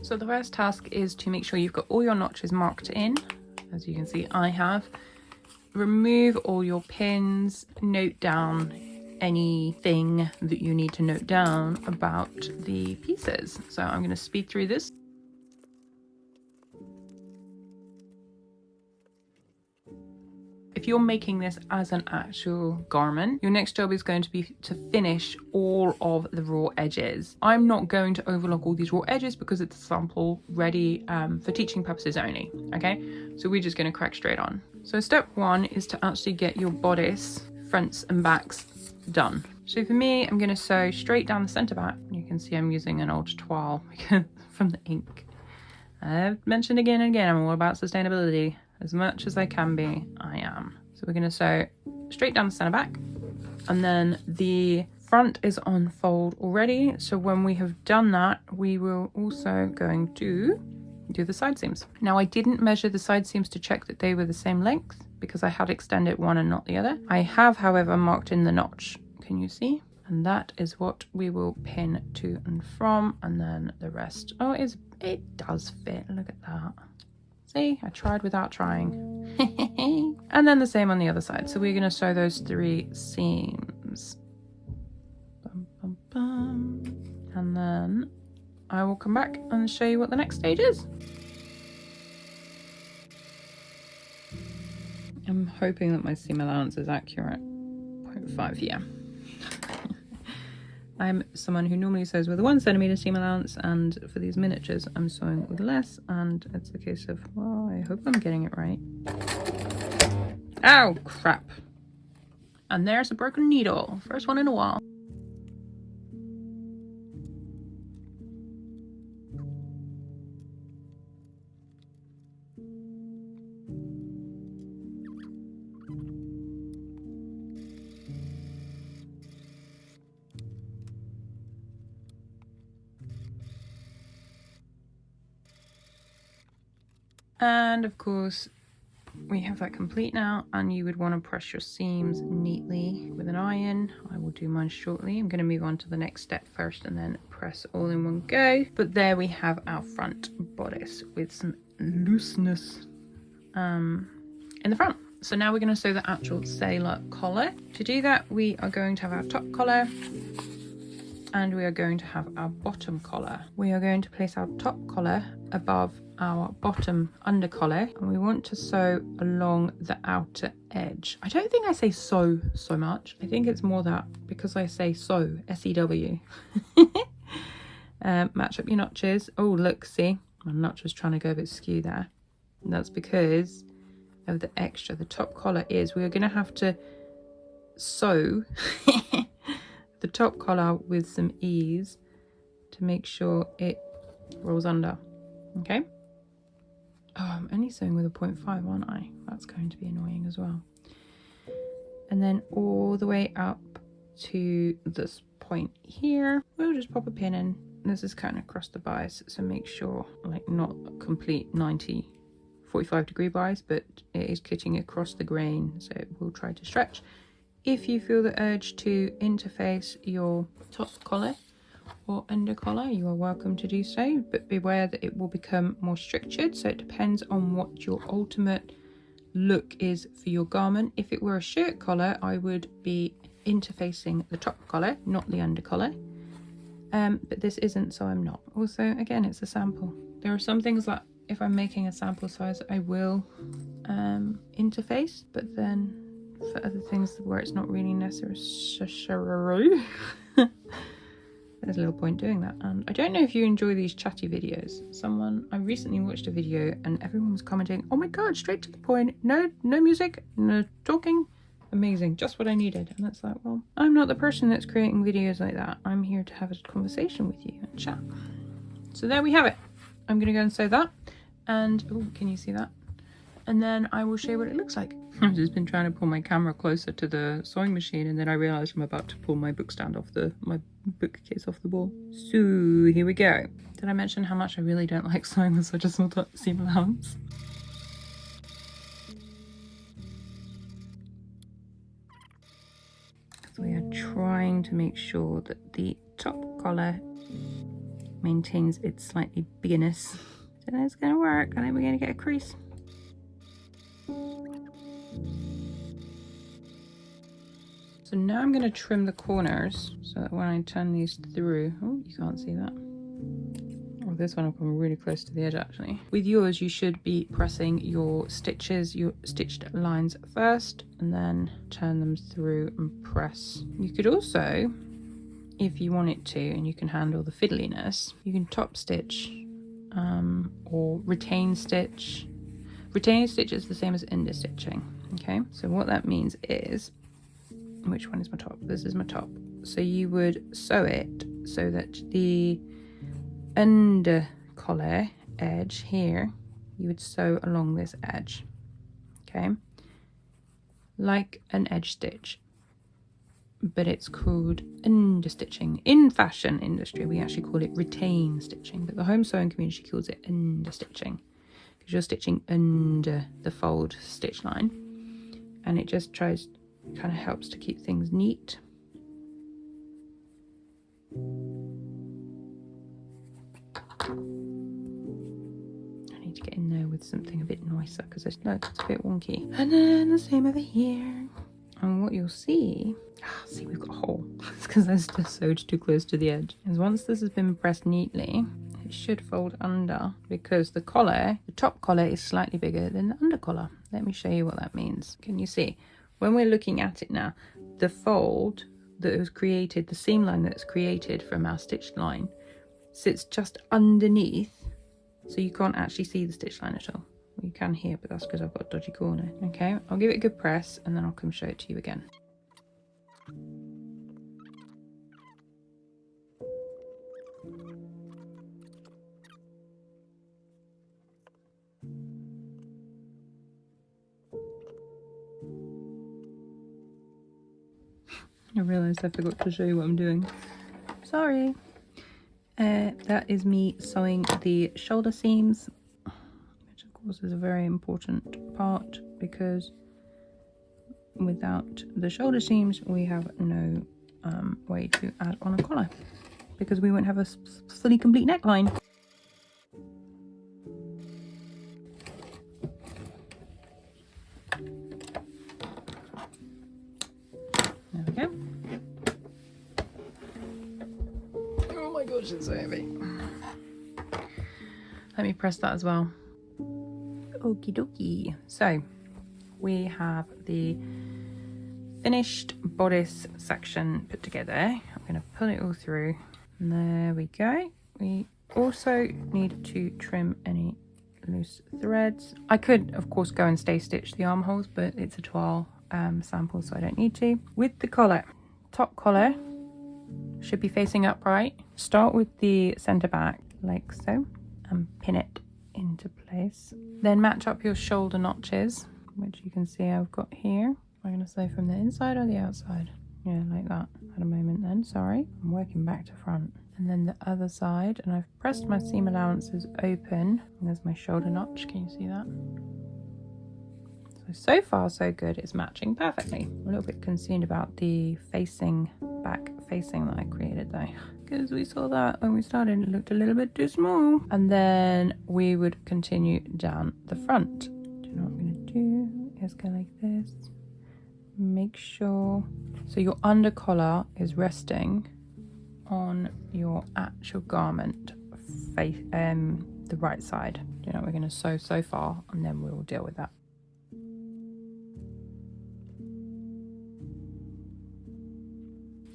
So the first task is to make sure you've got all your notches marked in. As you can see, I have. Remove all your pins, note down anything that you need to note down about the pieces. So I'm going to speed through this. If you're making this as an actual garment, your next job is going to be to finish all of the raw edges. I'm not going to overlock all these raw edges because it's a sample ready for teaching purposes only, okay? So we're just going to crack straight on. So step one is to actually get your bodice fronts and backs done. So for me, I'm going to sew straight down the center back. You can see I'm using an old toile from the ink. I've mentioned again and again, I'm all about sustainability. As much as I can be, I am. So we're going to sew straight down the center back, and then the front is on fold already. So when we have done that, we will also going to do the side seams. Now I didn't measure the side seams to check that they were the same length because I had extended one and not the other. I have, however, marked in the notch. Can you see? And that is what we will pin to and from, and then the rest. Oh, it does fit. Look at that. See, I tried without trying. And then the same on the other side. So we're going to sew those 3 seams. Bum, bum, bum. And then I will come back and show you what the next stage is. I'm hoping that my seam allowance is accurate. 0.5, yeah. I'm someone who normally sews with a 1 centimeter seam allowance, and for these miniatures I'm sewing with less, and it's a case of, well, I hope I'm getting it right. Ow, crap. And there's a broken needle. First one in a while. And of course, we have that complete now, and you would want to press your seams neatly with an iron. I will do mine shortly. I'm going to move on to the next step first and then press all in one go. But there we have our front bodice with some looseness in the front. So now we're going to sew the actual sailor collar. To do that, we are going to have our top collar, and we are going to have our bottom collar. We are going to place our top collar above our bottom under collar, and we want to sew along the outer edge. I don't think I say sew so much. I think it's more that because I say sew, S-E-W. Match up your notches. Oh, look, see, my notch was trying to go a bit skew there. And that's because of the extra. The top collar is, we're going to have to sew the top collar with some ease to make sure it rolls under. Okay. Oh, I'm only sewing with a 0.5, aren't I? That's going to be annoying as well. And then all the way up to this point here, we'll just pop a pin in. This is kind of across the bias, so make sure, like, not a complete 45-degree bias, but it is cutting across the grain, so it will try to stretch. If you feel the urge to interface your top collar or under collar, you are welcome to do so, but beware that it will become more structured, so it depends on what your ultimate look is for your garment. If it were a shirt collar, I would be interfacing the top collar, not the under collar, but this isn't, so I'm not. Also, again, it's a sample. There are some things that if I'm making a sample size, I will interface, but then for other things where it's not really necessary, there's a little point doing that. And I don't know if you enjoy these chatty videos. I recently watched a video and everyone was commenting, oh my god, straight to the point, no music, no talking, amazing, just what I needed. And it's like, well, I'm not the person that's creating videos like that. I'm here to have a conversation with you and chat. So there we have it. I'm gonna go and sew that, and oh, can you see that? And then I will show you what it looks like. I've just been trying to pull my camera closer to the sewing machine, and then I realized I'm about to pull my book stand off my bookcase off the wall. So here we go. Did I mention how much I really don't like sewing with such a small seam allowance? So we are trying to make sure that the top collar maintains its slightly bigness. So that's gonna work. I think we're gonna get a crease. So now I'm gonna trim the corners so that when I turn these through, oh, you can't see that. Oh, this one I've come really close to the edge actually. With yours, you should be pressing your stitches, your stitched lines first, and then turn them through and press. You could also, if you wanted to, and you can handle the fiddliness, you can top stitch or retain stitch. Retaining stitch is the same as under stitching. Okay, so what that means is, which one is my top? This is my top. So you would sew it so that the under collar edge here, you would sew along this edge, okay, like an edge stitch, but it's called under stitching. In fashion industry, we actually call it retain stitching, but the home sewing community calls it under stitching because you're stitching under the fold stitch line, and it just kind of helps to keep things neat. I need to get in there with something a bit nicer because it's a bit wonky. And then the same over here. And what you'll see, see, we've got a hole. It's because I just sewed too close to the edge. Is once this has been pressed neatly, it should fold under because the collar, the top collar is slightly bigger than the under collar. Let me show you what that means. Can you see? When we're looking at it now, the fold that was created, the seam line that's created from our stitched line, sits just underneath, so you can't actually see the stitch line at all. Well, you can here, but that's because I've got a dodgy corner. Okay, I'll give it a good press and then I'll come show it to you again. I realised I forgot to show you what I'm doing. Sorry. That is me sewing the shoulder seams, which of course is a very important part because without the shoulder seams we have no way to add on a collar because we won't have a fully complete neckline. There we go. Oh my gosh, it's so heavy. Let me press that as well. Okie dokie. So we have the finished bodice section put together. I'm going to pull it all through. And there we go. We also need to trim any loose threads. I could, of course, go and stay stitch the armholes, but it's a toile sample, so I don't need to. With the collar, top collar should be facing upright. Start with the center back like so and pin it into place. Then match up your shoulder notches, which you can see I've got here. I'm going to sew from the inside or the outside? Yeah, like that. At a moment then, sorry. I'm working back to front. And then the other side, and I've pressed my seam allowances open. And there's my shoulder notch, can you see that? So far so good, it's matching perfectly. I'm a little bit concerned about the back facing that I created though, because we saw that when we started it looked a little bit too small. And then we would continue down the front. Do you know what I'm going to do? Is go like this. Make sure, so your under collar is resting on your actual garment face, the right side. Do you know what we're going to sew so far, and then we'll deal with that.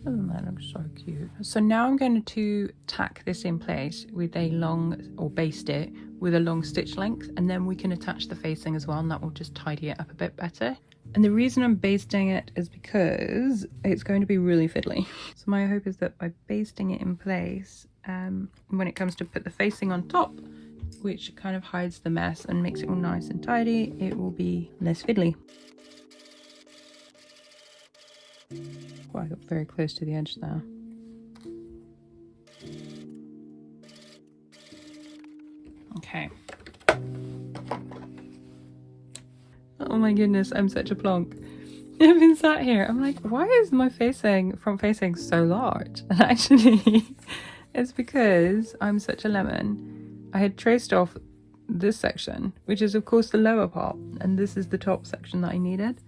Doesn't that look so cute? So now I'm going to tack this in place with a long, or baste it with a long stitch length, and then we can attach the facing as well, and that will just tidy it up a bit better. And the reason I'm basting it is because it's going to be really fiddly. So my hope is that by basting it in place, when it comes to put the facing on top, which kind of hides the mess and makes it all nice and tidy, it will be less fiddly. Well, I got very close to the edge there. Okay. Oh my goodness, I'm such a plonk. I've been sat here, I'm like, why is my front facing so large? And actually, It's because I'm such a lemon. I had traced off this section, which is of course the lower part, and this is the top section that I needed.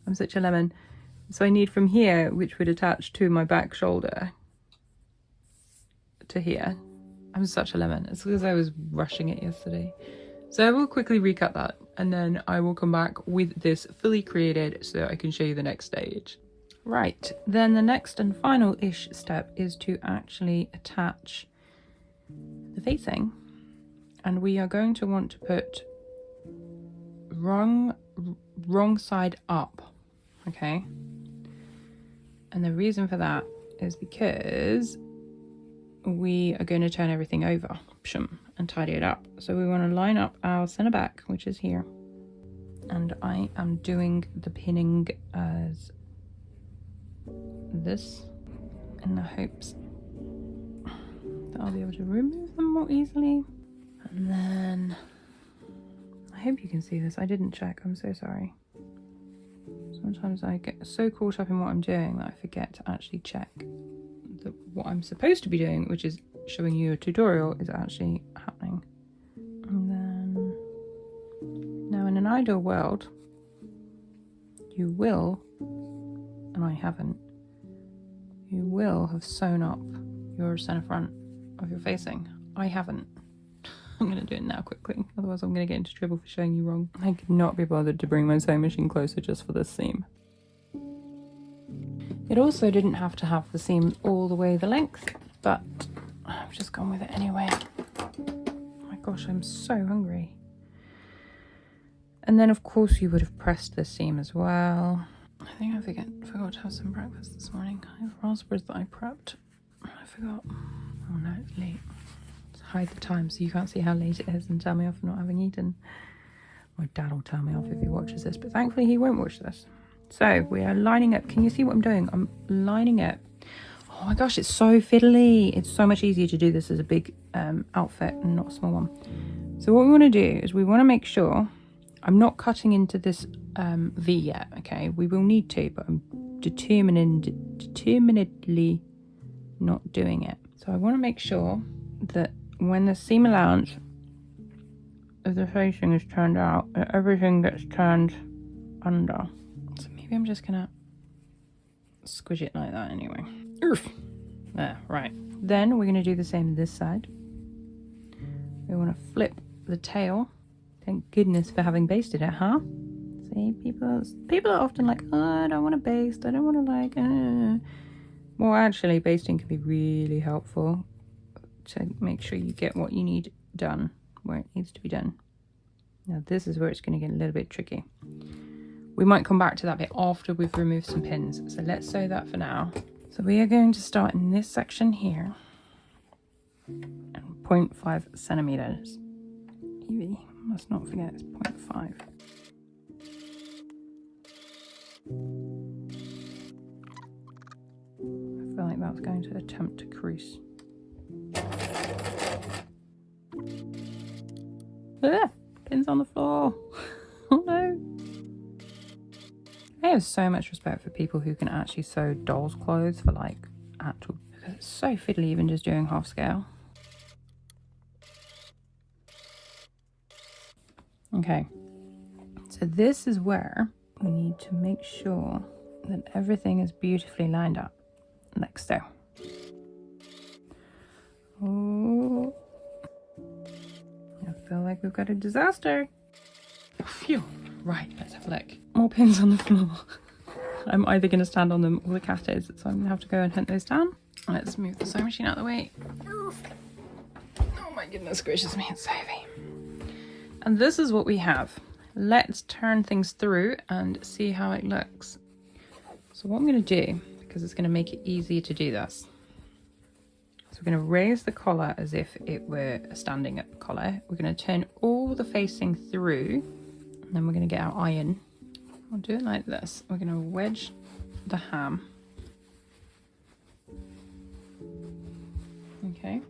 I'm such a lemon. So I need from here, which would attach to my back shoulder, to here. I'm such a lemon. It's because I was rushing it yesterday. So I will quickly recut that, and then I will come back with this fully created so I can show you the next stage. Right, then the next and final-ish step is to actually attach the facing. And we are going to want to put wrong side up, okay? And the reason for that is because we are going to turn everything over and tidy it up. So we want to line up our center back, which is here. And I am doing the pinning as this in the hopes that I'll be able to remove them more easily. And then I hope you can see this. I didn't check. I'm so sorry. Sometimes I get so caught up in what I'm doing that I forget to actually check that what I'm supposed to be doing, which is showing you a tutorial, is actually happening. And then now in an ideal world, you will, and I haven't, you will have sewn up your center front of your facing. I haven't. I'm going to do it now quickly, otherwise I'm going to get into trouble for showing you wrong. I could not be bothered to bring my sewing machine closer just for this seam. It also didn't have to have the seam all the way the length, but I've just gone with it anyway. Oh my gosh, I'm so hungry. And then of course you would have pressed this seam as well. I think I forgot to have some breakfast this morning. I have raspberries that I prepped. I forgot. Oh no, it's late. Hide the time so you can't see how late it is and tell me off for not having eaten. My dad will tell me off if he watches this, but thankfully he won't watch this. So we are lining up. Can you see what I'm doing? I'm lining it. Oh my gosh, it's so fiddly. It's so much easier to do this as a big outfit and not a small one. So what we want to do is we want to make sure I'm not cutting into this V yet, okay? We will need to, but I'm determinedly not doing it. So I want to make sure that when the seam allowance of the facing is turned out, everything gets turned under. So maybe I'm just gonna squish it like that anyway. Oof. There, right. Then we're gonna do the same this side. We want to flip the tail. Thank goodness for having basted it, huh? See, people are often like, oh, I don't want to baste, I don't want to like, Well, actually, basting can be really helpful to make sure you get what you need done where it needs to be done. Now this is where it's going to get a little bit tricky. We might come back to that bit after we've removed some pins, so let's sew that for now. So we are going to start in this section here and 0.5 centimeters. Evie, must not forget it's 0.5. I feel like that's going to attempt to crease. Ah, pins on the floor. Oh no. I have so much respect for people who can actually sew dolls' clothes for like actual, because it's so fiddly even just doing half scale. Okay, so this is where we need to make sure that everything is beautifully lined up, like so. Oh, I feel like we've got a disaster. Phew. Right, let's have a look. More pins on the floor. I'm either going to stand on them or the cat is, so I'm going to have to go and hunt those down. Let's move the sewing machine out of the way. Oh my goodness gracious me, it's so heavy. And this is what we have. Let's turn things through and see how it looks. So what I'm going to do, because it's going to make it easier to do this, so we're going to raise the collar as if it were a standing up collar. We're going to turn all the facing through, and then we're going to get our iron. We'll do it like this. We're going to wedge the ham. Okay.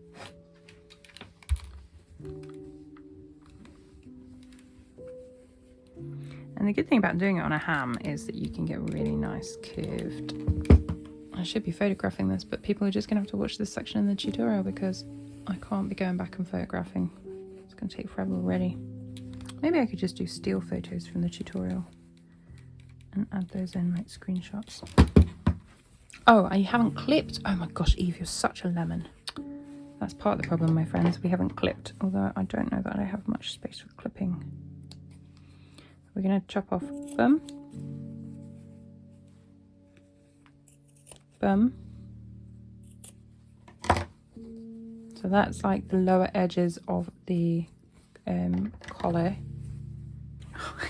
And the good thing about doing it on a ham is that you can get really nice curved should be photographing this, but people are just going to have to watch this section in the tutorial because I can't be going back and photographing. It's going to take forever already. Maybe I could just do still photos from the tutorial and add those in like screenshots. Oh, I haven't clipped. Oh my gosh, Eve, you're such a lemon. That's part of the problem, my friends. We haven't clipped, although I don't know that I have much space for clipping. We're going to chop off bum, bum. So that's like the lower edges of the collar.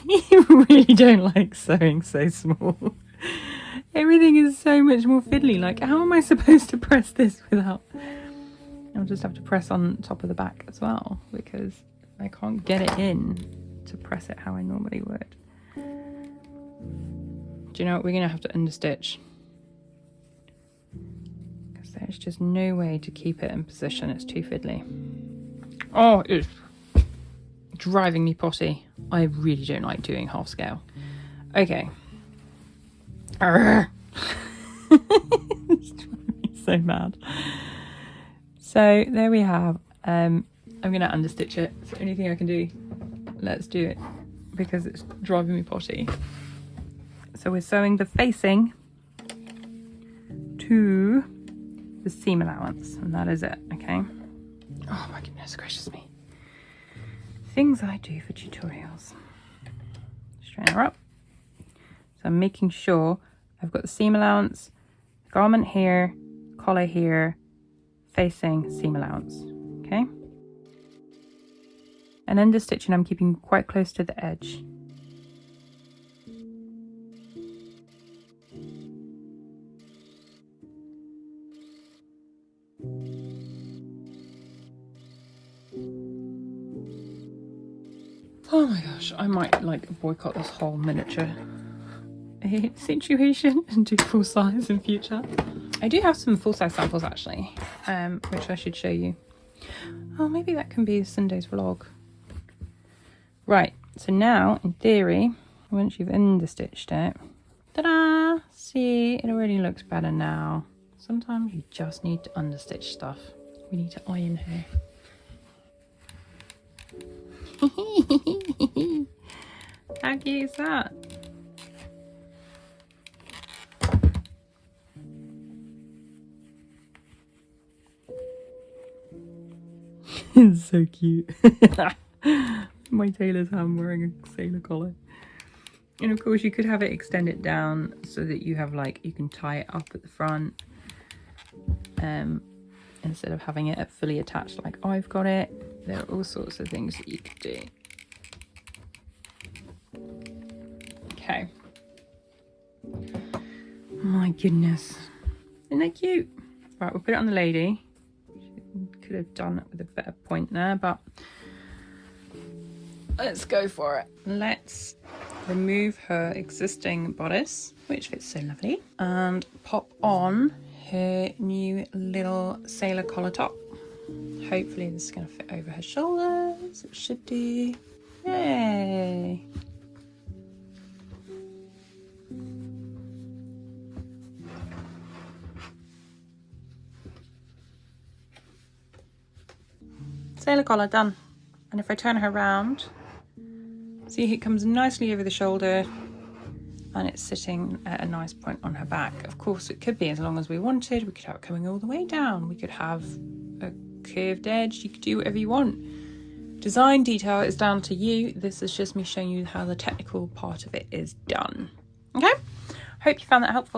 You really don't like sewing so small. Everything is so much more fiddly. Like, how am I supposed to press this without... I'll just have to press on top of the back as well because I can't get it in to press it how I normally would. Do you know what? We're going to have to understitch because there's just no way to keep it in position. It's too fiddly. Oh, it's driving me potty. I really don't like doing half scale. Okay. It's driving me so mad. So there we have, I'm going to understitch it. It's the only thing I can do. Let's do it because it's driving me potty. So we're sewing the facing to the seam allowance, and that is it, okay? Oh my goodness gracious me. Things I do for tutorials. Straighten her up. So I'm making sure I've got the seam allowance, garment here, collar here, facing seam allowance, okay? And under stitching I'm keeping quite close to the edge. Oh my gosh, I might like boycott this whole miniature situation and do full size in future. I do have some full-size samples actually, which I should show you. Oh, maybe that can be Sunday's vlog. Right, so now, in theory, once you've understitched it, ta-da! See, it already looks better now. Sometimes you just need to understitch stuff. We need to iron her. How cute is that? It's so cute. My tailor's hand wearing a sailor collar. And of course you could have it extend it down so that you have like, you can tie it up at the front instead of having it fully attached like I've got it. There are all sorts of things that you could do. Okay. My goodness. Isn't that cute? Right, we'll put it on the lady. Could have done it with a better point there, but let's go for it. Let's remove her existing bodice, which fits so lovely, and pop on her new little sailor collar top. Hopefully this is going to fit over her shoulders. It should do. Yay! Sailor collar done. And if I turn her around, see it comes nicely over the shoulder and it's sitting at a nice point on her back. Of course it could be as long as we wanted. We could have it coming all the way down. We could have a curved edge. You could do whatever you want. Design detail is down to you. This is just me showing you how the technical part of it is done. Okay? Hope you found that helpful.